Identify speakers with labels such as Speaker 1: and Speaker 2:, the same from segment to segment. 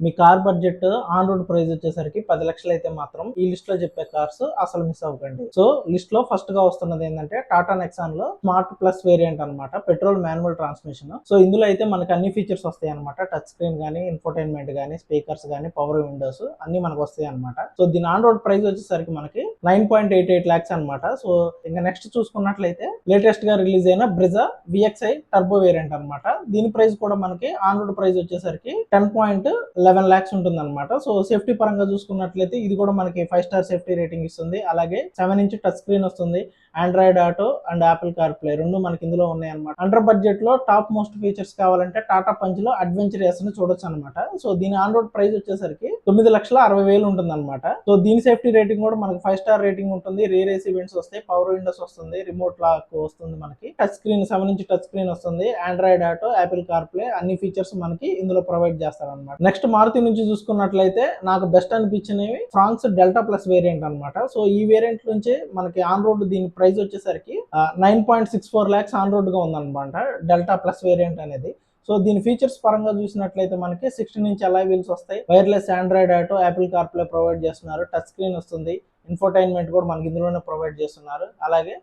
Speaker 1: Me car budget on road price వచ్చేసరికి 10 లక్షలు అయితే మాత్రం ఈ లిస్ట్ లో చెప్పే కార్స్ అసలు మిస్ అవ్వకండి. సో లిస్ట్ లో ఫస్ట్ గా వస్తున్నది ఏంటంటే టాటా నెక్సాన్ లో స్మార్ట్ ప్లస్ వేరియంట్ అనమాట, పెట్రోల్ మాన్యువల్ ట్రాన్స్మిషన్. సో ఇందులో అయితే మనకి అన్ని ఫీచర్స్ వస్తాయి అనమాట. టచ్ స్క్రీన్ గానీ, ఇన్ఫోటైన్మెంట్ గానీ, స్పీకర్స్ గానీ, పవర్ విండోస్ అన్ని మనకు వస్తాయి అనమాట. సో దీని ఆన్ రోడ్ ప్రైస్ వచ్చేసరికి మనకి 9.88 lakhs అనమాట. సో ఇంకా నెక్స్ట్ చూసుకున్నట్లయితే లేటెస్ట్ గా రిలీజ్ అయిన బ్రిజా VXi టర్బో వేరియంట్ అనమాట. దీని ప్రైస్ కూడా మనకి ఆన్ రోడ్ ప్రైస్ వచ్చేసరికి 10.11 lakhs ఉంటుంది అనమాట. సో సేఫ్టీ పరంగా చూసుకున్నట్లయితే ఇది కూడా మనకి 5 స్టార్ సేఫ్టీ రేటింగ్ ఇస్తుంది. అలాగే 7-inch టచ్ స్క్రీన్ వస్తుంది. Android auto and Apple Car play రెండు మనకి ఇందులో ఉన్నాయి అనమాట. అండర్ బడ్జెట్ లో టాప్ మోస్ట్ ఫీచర్స్ కావాలంటే టాటా పంచ్ లో అడ్వెంచర్ ఎస్ ని చూడొచ్చు అనమాట. సో దీని ఆన్ రోడ్ ప్రైస్ వచ్చేసరికి 9,60,000 ఉంటుంది అనమాట. సో దీని సేఫ్టీ రేటింగ్ కూడా మనకి 5 స్టార్ రేటింగ్ ఉంటుంది. రియర్ ఏసీ ఈవెంట్స్ వస్తాయి, పవర్ విండోస్ వస్తుంది, రిమోట్ లాక్ వస్తుంది, మనకి touch screen 7-inch touch screen వస్తుంది, Android Auto, Apple Car Play అన్ని ఫీచర్స్ మనకి ఇందులో ప్రొవైడ్ చేస్తారు అనమాట. నెక్స్ట్ మారుతి నుంచి చూసుకున్నట్లయితే నాకు బెస్ట్ అనిపించినవి ఫ్రాన్స్ డెల్టా ప్లస్ వేరియంట్ అనమాట. సో ఈ వేరియంట్ నుంచి మనకి ఆన్ రోడ్ దీని ప్రైస్ వచ్చేసరికి 9.64 lakhs ఆన్ రోడ్ గా ఉందన్నమాట డెల్టా ప్లస్ వేరియంట్ అనేది. సో దీని ఫీచర్స్ పరంగా చూసినట్లయితే మనకి 16-inch అలాయ్ వీల్స్ వస్తాయి, wireless Android Auto, Apple Car play provide చేస్తున్నారు, టచ్ స్క్రీన్ వస్తుంది, ఇన్ఫోటైన్మెంట్ కూడా మనకి ఇందులోనే ప్రొవైడ్ చేస్తున్నారు. అలాగే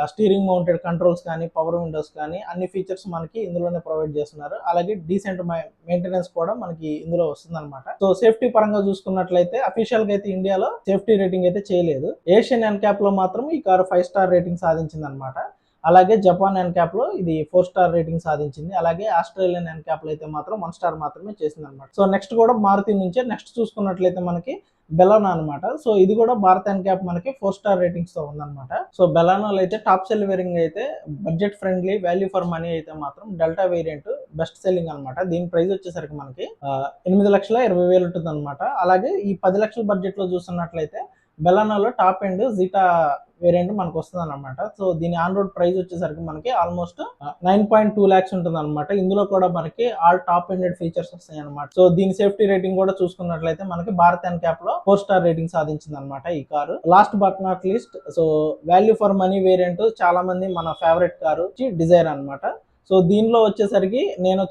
Speaker 1: స్టీరింగ్ మౌంటెడ్ కంట్రోల్స్ కానీ, పవర్ విండోస్ కానీ అన్ని ఫీచర్స్ మనకి ఇందులోనే ప్రొవైడ్ చేస్తున్నారు. అలాగే డీసెంట్ మెయింటెనెన్స్ కూడా మనకి ఇందులో వస్తుంది అనమాట. సో సేఫ్టీ పరంగా చూసుకున్నట్లయితే అఫీషియల్ గా అయితే ఇండియాలో సేఫ్టీ రేటింగ్ అయితే చేయలేదు. ఏషియన్ ఎన్క్యాప్ లో మాత్రం ఈ కారు 5 స్టార్ రేటింగ్ సాధించింది అనమాట. అలాగే జపాన్ ఎన్క్యాప్ లో ఇది 4 స్టార్ రేటింగ్ సాధించింది. అలాగే ఆస్ట్రేలియన్ ఎన్క్యాప్ లో అయితే మాత్రం 1 స్టార్ మాత్రమే చేసింది అనమాట. సో నెక్స్ట్ కూడా మారుతి నుంచే నెక్స్ట్ చూసుకున్నట్లయితే మనకి బెలానా అనమాట. సో ఇది కూడా భారత్ ఎన్క్యాప్ మనకి 4 స్టార్ రేటింగ్స్ తో ఉందన్నమాట. సో బెలానాలో అయితే టాప్ సెల్ వేరింగ్ అయితే budget friendly value for money అయితే మాత్రం డెల్టా వేరియంట్ బెస్ట్ సెల్లింగ్ అనమాట. దీని ప్రైస్ వచ్చేసరికి మనకి 8,20,000 ఉంటుంది అనమాట. అలాగే ఈ 10 లక్షల బడ్జెట్ లో చూస్తున్నట్లయితే బెలానాలో టాప్ ఎండ్ జీటా వేరియంట్ మనకు వస్తుంది అనమాట. సో దీని ఆన్ రోడ్ ప్రైస్ వచ్చేసరికి మనకి ఆల్మోస్ట్ 9.2 lakhs ఉంటుంది అనమాట. ఇందులో కూడా మనకి ఆల్ టాప్ ఎండెడ్ ఫీచర్స్ వస్తాయి అనమాట. సో దీని సేఫ్టీ రేటింగ్ కూడా చూసుకున్నట్లయితే మనకి భారత్ ఎన్క్యాప్ లో 4 స్టార్ రేటింగ్ సాధించింది అనమాట ఈ car. Last but not least so value for money variant చాలా మంది మన ఫేవరెట్ కారు డిజైర్ అనమాట. సో దీనిలో వచ్చేసరికి నేను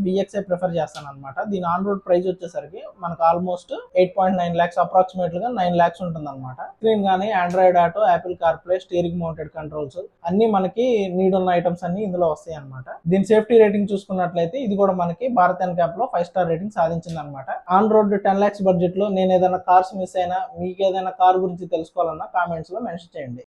Speaker 1: VXi ప్రిఫర్ చేస్తాను అనమాట. దీని ఆన్ రోడ్ ప్రైస్ వచ్చేసరికి మనకు ఆల్మోస్ట్ 8.9 lakhs అప్రాక్సిమేట్ గా 9 lakhs ఉంటుంది అనమాట. స్క్రీన్ కానీ, Android Auto, Apple Car play, steering mounted controls అన్ని మనకి నీడ్ ఉన్న ఐటమ్స్ అన్ని ఇందులో వస్తాయి అనమాట. దీని సేఫ్టీ రేటింగ్ చూసుకున్నట్లయితే ఇది కూడా మనకి భారత్ ఎన్క్యాప్ లో 5 స్టార్ రేటింగ్ సాధించింది అనమాట. ఆన్ రోడ్ 10 lakhs బడ్జెట్ లో నేను ఏదైనా కార్స్ మిస్ అయినా, మీకు ఏదైనా కార్ గురించి తెలుసుకోవాలన్నా కామెంట్స్ లో మెన్షన్ చేయండి.